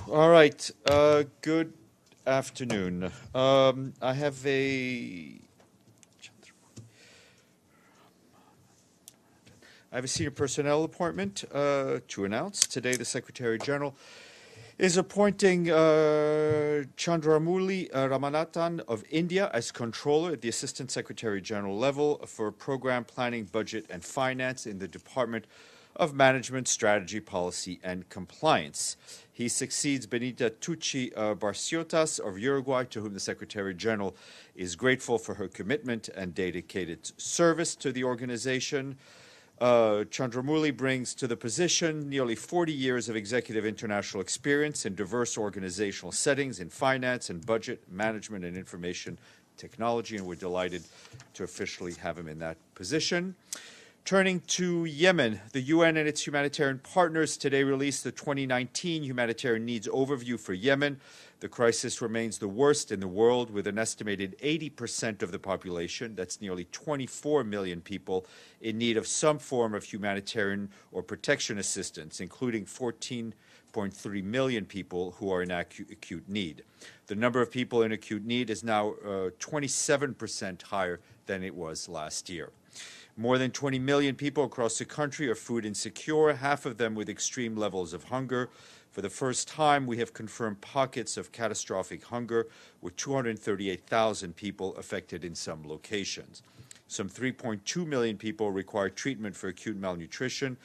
All right. Good afternoon. I have a senior personnel appointment to announce. Today, the Secretary General is appointing Chandramouli Ramanathan of India as controller at the Assistant Secretary General level for program planning, budget, and finance in the Department of Management, Strategy, Policy, and Compliance. He succeeds Benita Tucci Bartsiotas of Uruguay, to whom the Secretary General is grateful for her commitment and dedicated service to the organization. Chandramouli brings to the position nearly 40 years of executive international experience in diverse organizational settings in finance and budget, management, and information technology, and we're delighted to officially have him in that position. Turning to Yemen, the UN and its humanitarian partners today released the 2019 Humanitarian Needs Overview for Yemen. The crisis remains the worst in the world, with an estimated 80% of the population, that's nearly 24 million people, in need of some form of humanitarian or protection assistance, including 14.3 million people who are in acute need. The number of people in acute need is now 27% higher than it was last year. More than 20 million people across the country are food insecure, half of them with extreme levels of hunger. For the first time, we have confirmed pockets of catastrophic hunger, with 238,000 people affected in some locations. Some 3.2 million people require treatment for acute malnutrition,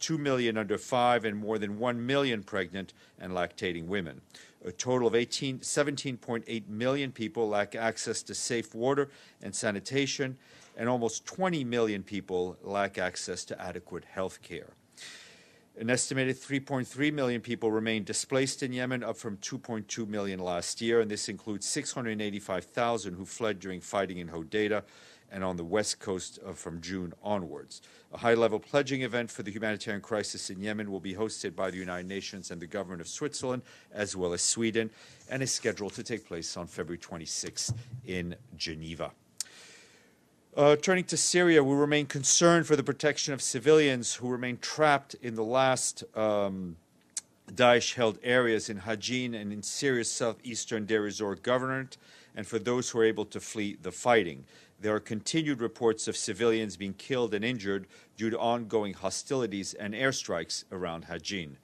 2 million under 5, and more than 1 million pregnant and lactating women. A total of 17.8 million people lack access to safe water and sanitation, and almost 20 million people lack access to adequate health care. An estimated 3.3 million people remain displaced in Yemen, up from 2.2 million last year, and this includes 685,000 who fled during fighting in Hodeidah and on the west coast from June onwards. A high-level pledging event for the humanitarian crisis in Yemen will be hosted by the United Nations and the government of Switzerland, as well as Sweden, and is scheduled to take place on February 26 in Geneva. Turning to Syria, we remain concerned for the protection of civilians who remain trapped in the last Daesh-held areas in Hajin and in Syria's southeastern Deir ez-Zor governorate, and for those who are able to flee the fighting. There are continued reports of civilians being killed and injured due to ongoing hostilities and airstrikes around Hajin.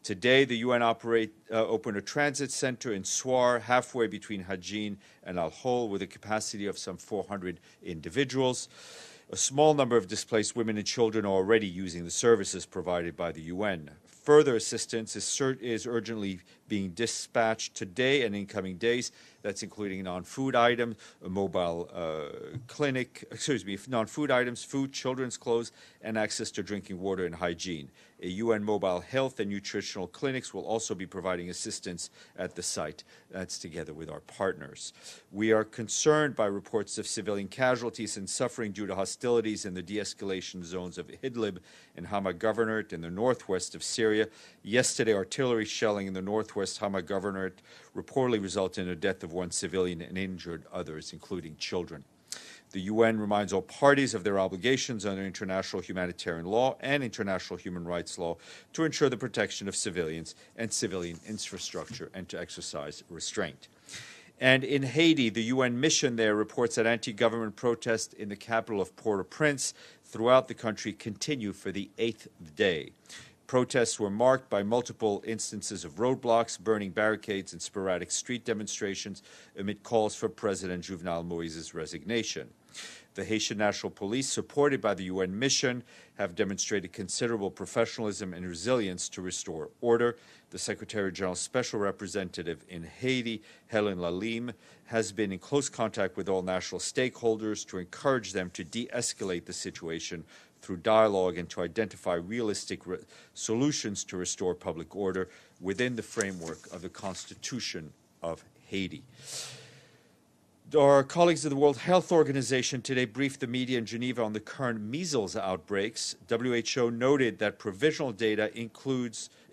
Today, the UN opened a transit center in Swar, halfway between Hajin and Al-Hol, with a capacity of some 400 individuals. A small number of displaced women and children are already using the services provided by the UN. Further assistance is urgently being dispatched today and in coming days. That's including non-food items, a mobile non-food items, food, children's clothes, and access to drinking water and hygiene. A UN mobile health and nutritional clinics will also be providing assistance at the site. That's together with our partners. We are concerned by reports of civilian casualties and suffering due to hostilities in the de-escalation zones of Idlib and Hama Governorate in the northwest of Syria. Yesterday, artillery shelling in the northwest Hama Governorate reportedly resulted in the death of one civilian and injured others, including children. The UN reminds all parties of their obligations under international humanitarian law and international human rights law to ensure the protection of civilians and civilian infrastructure and to exercise restraint. And in Haiti, the UN mission there reports that anti-government protests in the capital of Port-au-Prince throughout the country continue for the 8th day. Protests were marked by multiple instances of roadblocks, burning barricades, and sporadic street demonstrations amid calls for President Jovenel Moïse's resignation. The Haitian National Police, supported by the UN mission, have demonstrated considerable professionalism and resilience to restore order. The Secretary General's Special Representative in Haiti, Hélène Lalime, has been in close contact with all national stakeholders to encourage them to de-escalate the situation through dialogue and to identify realistic solutions to restore public order within the framework of the Constitution of Haiti. Our colleagues of the World Health Organization today briefed the media in Geneva on the current measles outbreaks. WHO noted that provisional data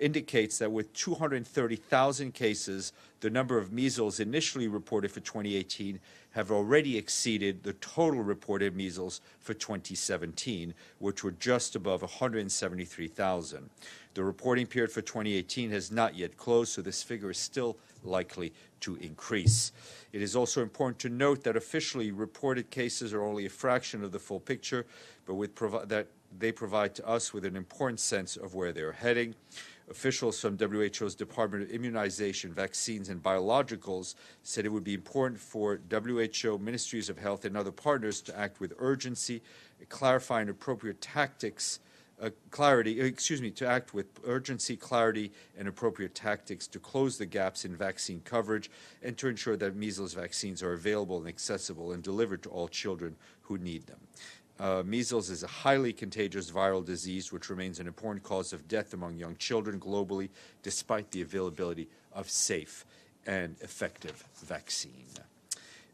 indicates that with 230,000 cases, the number of measles initially reported for 2018 have already exceeded the total reported measles for 2017, which were just above 173,000. The reporting period for 2018 has not yet closed, so this figure is still likely to increase. It is also important to note that officially reported cases are only a fraction of the full picture, but that they provide to us with an important sense of where they're heading. Officials from WHO's Department of Immunization, Vaccines, and Biologicals said it would be important for WHO, Ministries of Health, and other partners to act with urgency, clarifying appropriate tactics to act with urgency, clarity, and appropriate tactics to close the gaps in vaccine coverage and to ensure that measles vaccines are available and accessible and delivered to all children who need them. Measles is a highly contagious viral disease which remains an important cause of death among young children globally, despite the availability of safe and effective vaccine.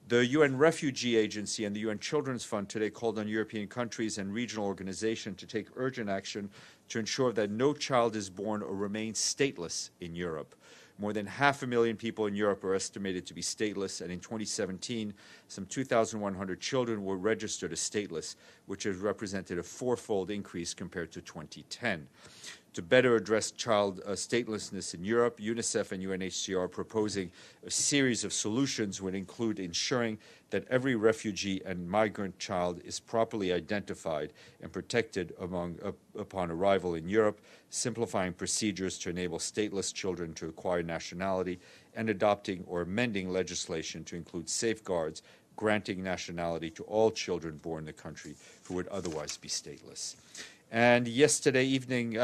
The UN Refugee Agency and the UN Children's Fund today called on European countries and regional organizations to take urgent action to ensure that no child is born or remains stateless in Europe. More than 500,000 people in Europe are estimated to be stateless, and in 2017, some 2,100 children were registered as stateless, which has represented a fourfold increase compared to 2010. To better address child statelessness in Europe, UNICEF and UNHCR are proposing a series of solutions which include ensuring that every refugee and migrant child is properly identified and protected upon arrival in Europe, simplifying procedures to enable stateless children to acquire nationality, and adopting or amending legislation to include safeguards granting nationality to all children born in the country who would otherwise be stateless. And yesterday evening,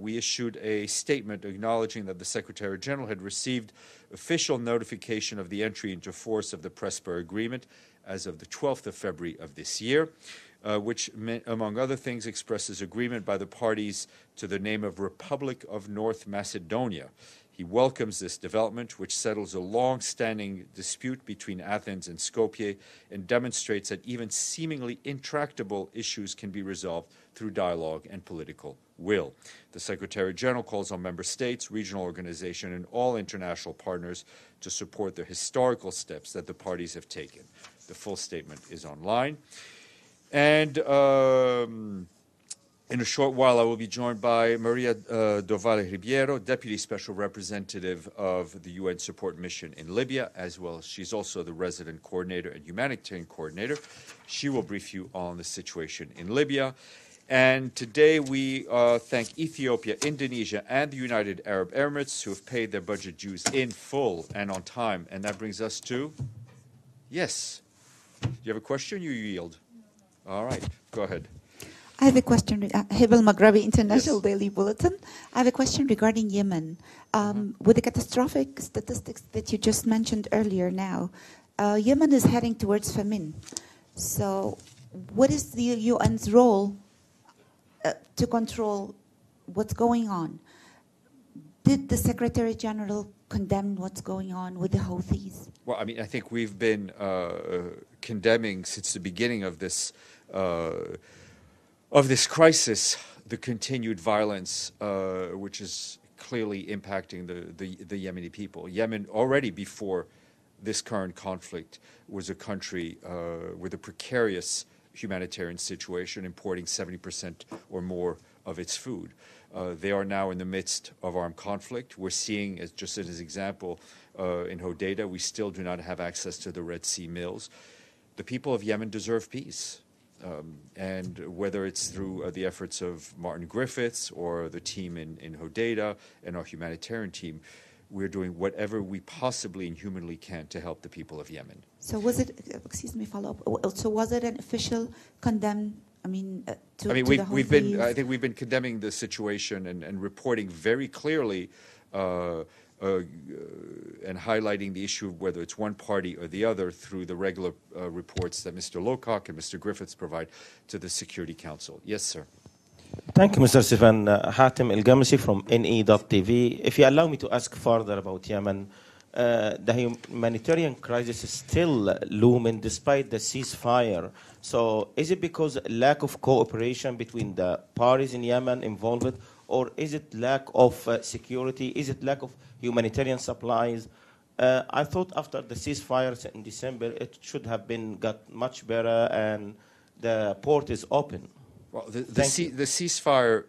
we issued a statement acknowledging that the Secretary General had received official notification of the entry into force of the Prespa Agreement as of the 12th of February of this year, which, among other things, expresses agreement by the parties to the name of Republic of North Macedonia. He welcomes this development, which settles a long-standing dispute between Athens and Skopje and demonstrates that even seemingly intractable issues can be resolved through dialogue and political will. The Secretary General calls on member states, regional organizations, and all international partners to support the historical steps that the parties have taken. The full statement is online. And in a short while, I will be joined by Maria Dovale Ribeiro, Deputy Special Representative of the UN Support Mission in Libya, as well as she's also the Resident Coordinator and Humanitarian Coordinator. She will brief you on the situation in Libya. And today we thank Ethiopia, Indonesia, and the United Arab Emirates who have paid their budget dues in full and on time. And that brings us to, yes. Do you have a question? You yield. All right, go ahead. I have a question. Hebel Maghrabi International Yes. Daily Bulletin. I have a question regarding Yemen. With the catastrophic statistics that you just mentioned earlier now, Yemen is heading towards famine. So what is the UN's role to control what's going on? Did the Secretary General condemn what's going on with the Houthis? Well, I mean, I think we've been condemning since the beginning of this crisis, the continued violence, which is clearly impacting the Yemeni people. Yemen, already before this current conflict, was a country with a precarious humanitarian situation, importing 70% or more of its food. They are now in the midst of armed conflict. We're seeing, just as an example, in Hodeida, we still do not have access to the Red Sea mills. The people of Yemen deserve peace. And whether it's through the efforts of Martin Griffiths or the team in Hodeida and our humanitarian team, we're doing whatever we possibly and humanly can to help the people of Yemen. So was it, follow up, so was it an official condemn, we've been condemning the situation and reporting very clearly and highlighting the issue of whether it's one party or the other through the regular reports that Mr. Lowcock and Mr. Griffiths provide to the Security Council. Yes, sir. Thank you, Mr. Stéphane. Hatem El-Gamisi from NE.TV. If you allow me to ask further about Yemen, the humanitarian crisis is still looming despite the ceasefire. So is it because lack of cooperation between the parties in Yemen involved, or is it lack of security? Is it lack of humanitarian supplies? I thought after the ceasefires in December, it should have been got much better, and the port is open. Well, the ceasefire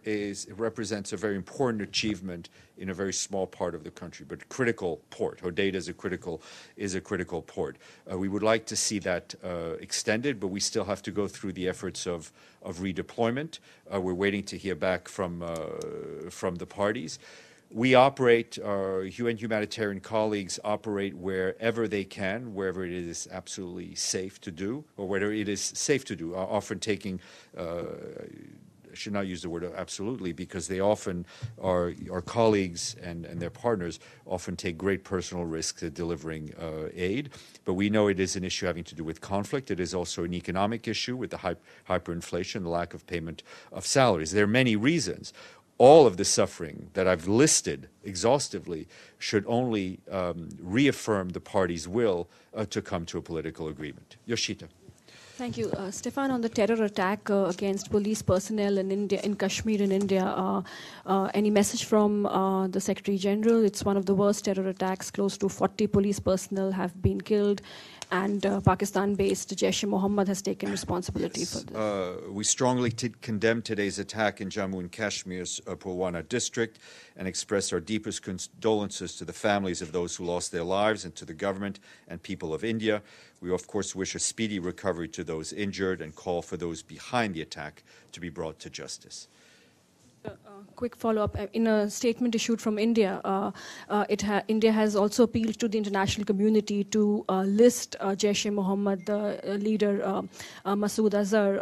represents a very important achievement in a very small part of the country, but critical port. Hodeida is a critical port. We would like to see that extended, but we still have to go through the efforts of redeployment. We're waiting to hear back from the parties. We operate, our UN humanitarian colleagues operate wherever they can, wherever it is absolutely safe to do, or wherever it is safe to do, often taking, I should not use the word absolutely, because they often our colleagues and their partners often take great personal risks at delivering aid. But we know it is an issue having to do with conflict. It is also an economic issue with the hyperinflation, the lack of payment of salaries. There are many reasons. All of the suffering that I've listed exhaustively should only reaffirm the parties' will to come to a political agreement. Yoshita. Thank you. Stéphane, on the terror attack against police personnel in India, in Kashmir in India, any message from the Secretary General? It's one of the worst terror attacks. Close to 40 police personnel have been killed, and Pakistan-based Jaish-e-Mohammed has taken responsibility for this. We strongly condemn today's attack in Jammu and Kashmir's Pulwama district and express our deepest condolences to the families of those who lost their lives and to the government and people of India. We, of course, wish a speedy recovery to those injured and call for those behind the attack to be brought to justice. Quick follow-up. In a statement issued from India, India has also appealed to the international community to list Jaish-e-Mohammed, the leader Masood Azhar,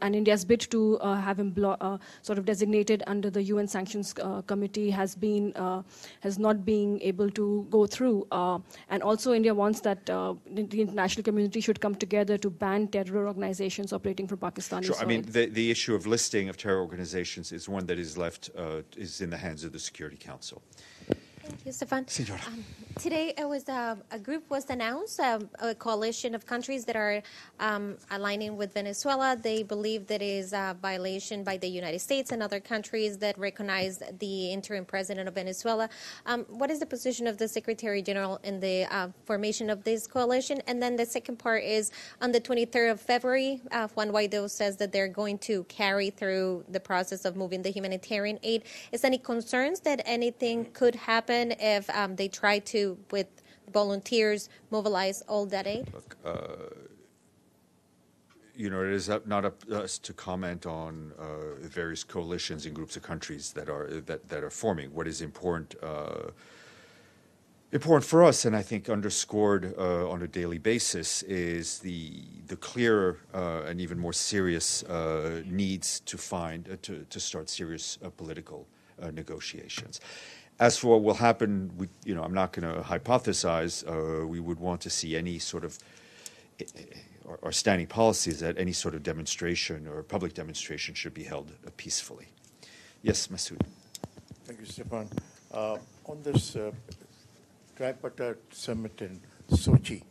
and India's bid to have him sort of designated under the UN Sanctions Committee has not been able to go through. And also India wants that the international community should come together to ban terror organizations operating from Pakistani soil. Sure. I mean, the issue of listing of terror organizations is one that is left is in the hands of the Security Council. Thank you, Stéphane. Today, a group was announced, a coalition of countries that are aligning with Venezuela. They believe that is a violation by the United States and other countries that recognize the interim president of Venezuela. What is the position of the Secretary General in the formation of this coalition? And then the second part is on the 23rd of February, Juan Guaidó says that they're going to carry through the process of moving the humanitarian aid. Is any concerns that anything could happen if they try to, with volunteers, mobilize all that aid? Look, it is not up to us to comment on various coalitions and groups of countries that are forming. What is important for us, and I think underscored on a daily basis, is the clearer and even more serious needs to start serious political negotiations. As for what will happen, I'm not going to hypothesize. We would want to see any sort of, our standing policy is that any sort of demonstration or public demonstration should be held peacefully. Yes, Masood. Thank you, Stéphane. On this tripartite summit in Sochi,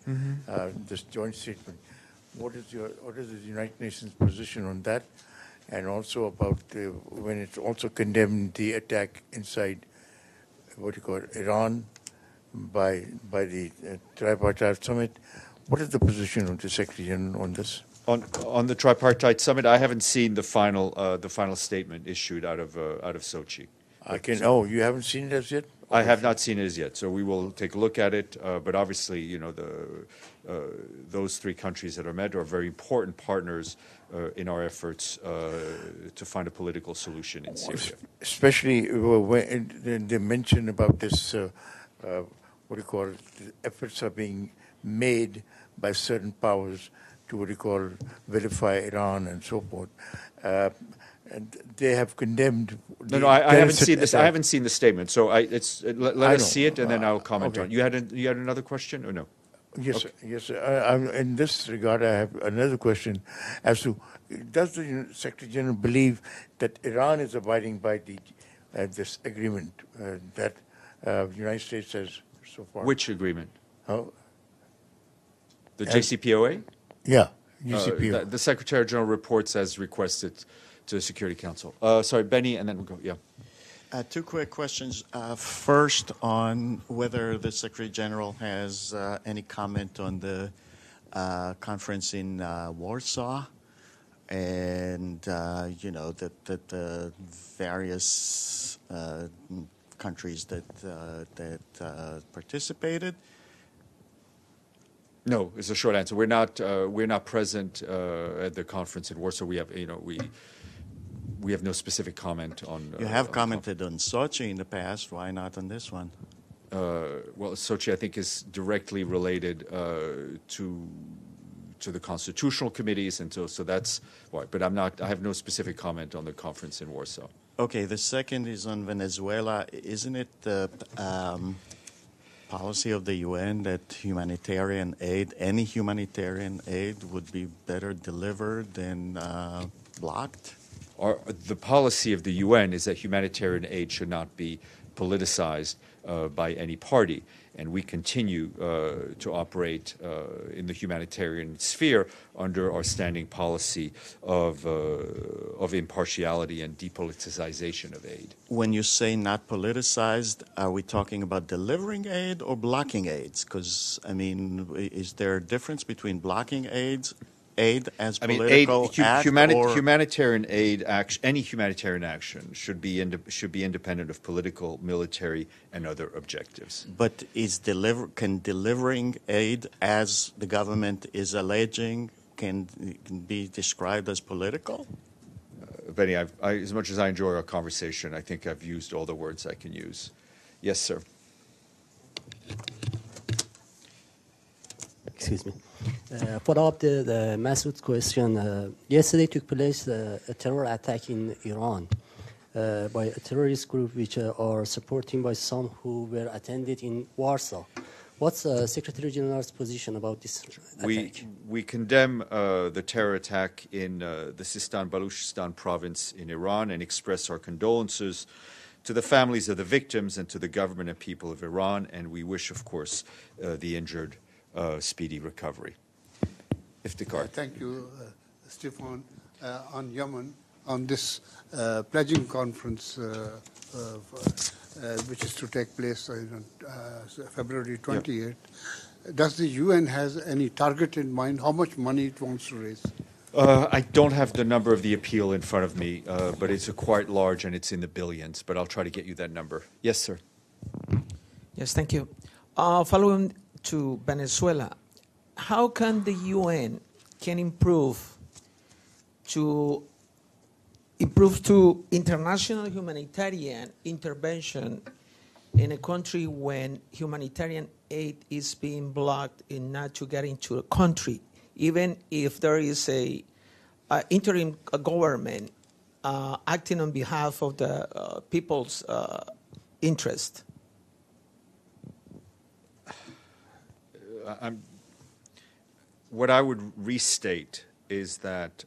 this joint statement, what is the United Nations position on that? And also about when it also condemned the attack inside Iran by the tripartite summit. What is the position of the Secretary General on this? On the tripartite summit, I haven't seen the final statement issued out of Sochi. You haven't seen it as yet? I have not seen it as yet, so we will take a look at it. But obviously, those three countries that are met are very important partners in our efforts to find a political solution in Syria. Especially when they mention about this, efforts are being made by certain powers to vilify Iran and so forth. And they have condemned. No, I haven't seen this. I haven't seen the statement. So let us see it, and then I'll comment on it. You had another question, or no? Yes, okay. Yes. In this regard, I have another question as to: does the Secretary General believe that Iran is abiding by this agreement that the United States has so far? Which agreement? The JCPOA? Yeah, JCPOA. The Secretary General reports as requested to the Security Council. Sorry, Benny, and then we'll go. Yeah. Two quick questions. First, on whether the Secretary General has any comment on the conference in Warsaw, and the various countries that participated. No, is a short answer. We're not present at the conference in Warsaw. We have no specific comment on. You have commented on Sochi in the past. Why not on this one? Well, Sochi, I think, is directly related to the constitutional committees, and so that's why. But I have no specific comment on the conference in Warsaw. Okay. The second is on Venezuela. Isn't it the policy of the UN that any humanitarian aid, would be better delivered than blocked? The policy of the UN is that humanitarian aid should not be politicized by any party, and we continue to operate in the humanitarian sphere under our standing policy of impartiality and depoliticization of aid. When you say not politicized, are we talking about delivering aid or blocking aids? Because, is there a difference between blocking aid as political act, humanitarian aid action, any humanitarian action should be independent of political, military, and other objectives. But can delivering aid, as the government is alleging, can be described as political? Benny, as much as I enjoy our conversation, I think I've used all the words I can use. Yes, sir. Excuse me. Follow up the Masood's question. Yesterday took place a terror attack in Iran by a terrorist group which are supported by some who were attended in Warsaw. What's Secretary General's position about this attack? We condemn the terror attack in the Sistan-Baluchistan province in Iran and express our condolences to the families of the victims and to the government and people of Iran, and we wish, of course, the injured speedy recovery. Iftikhar. Thank you, Stéphane. On Yemen, on this pledging conference, which is to take place on February 28th, does the UN has any target in mind, how much money it wants to raise? I don't have the number of the appeal in front of me, but it's quite large and it's in the billions, but I'll try to get you that number. Yes, sir. Yes, thank you. Following to Venezuela, how can the UN can improve to international humanitarian intervention in a country when humanitarian aid is being blocked and not to get into a country, even if there is a interim government acting on behalf of the people's interest? What I would restate is that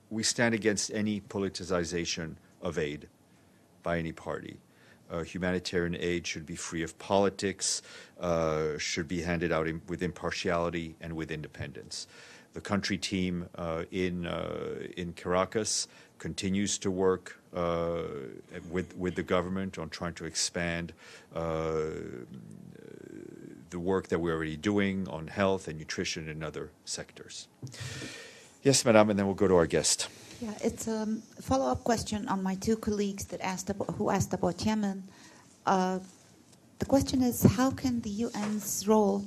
we stand against any politicization of aid by any party. Humanitarian aid should be free of politics, should be handed out with impartiality and with independence. The country team in Caracas continues to work with the government on trying to expand the work that we're already doing on health and nutrition and other sectors. Yes, Madame, and then we'll go to our guest. Yeah, it's a follow-up question on my two colleagues who asked about Yemen. The question is, how can the UN's role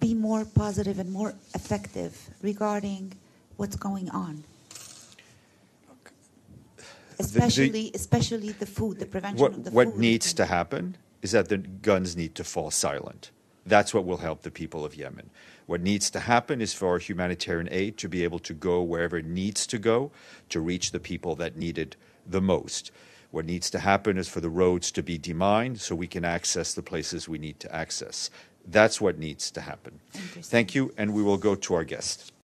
be more positive and more effective regarding what's going on? Especially the food, the prevention of the food. What needs to happen is that the guns need to fall silent. That's what will help the people of Yemen. What needs to happen is for our humanitarian aid to be able to go wherever it needs to go to reach the people that need it the most. What needs to happen is for the roads to be demined so we can access the places we need to access. That's what needs to happen. Thank you, and we will go to our guest.